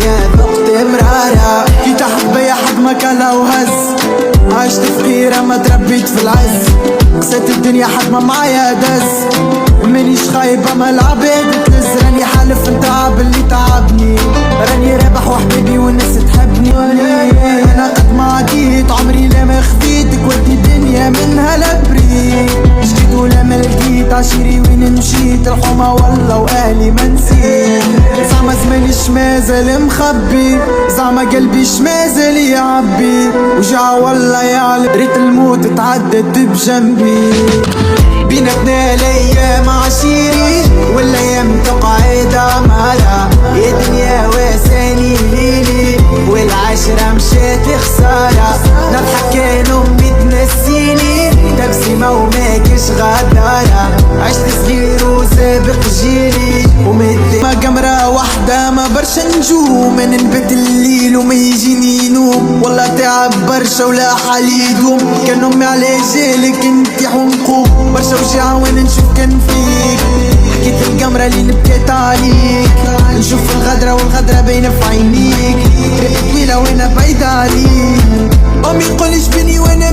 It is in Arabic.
الدنيا ذقت مرارة كي تحب بيا حد ما كلا وهز عشت فقيرة ما تربيت في العز قسيت الدنيا حد ما معايا دز مانيش خايبة ما العباد تلز راني حالف نتعب اللي تعبني راني رابح وحبيبي والناس تحبني انا قد ما عديت عمري لا ما خفيت ودي الدنيا منها لبريت جديد ولا ما لقيت عشيري وين مشيت الحومة والله واهلي ما نسيت زعما زماني شمازل مخبي زعما قلبي شمازل يعبي وجع والله يعلم ريت الموت تعدت بجنبي بيناتنا الايام عشيري والايام تقعد مالا يا دنيا واساني ليلي والعشرة مشات خسارة نضحك كان امي تنسيني تبسيمة وماكش غدارة عشت صغير وسابق جيلي ومدي ما قمرة وحدة ما برشا نجوم من نبت الليل وما يجيني نوم والله تعب برشا ولا حال يدوم كان امي على جالك انتي حنقوم برشا وجع وين نشوف كان فيك حكيت القمرة اللي نبكيت عليك نشوف الغدرة والغدرة باينة في عينيك طويلة وانا بعيدة عليك امي قوليش بيني وانا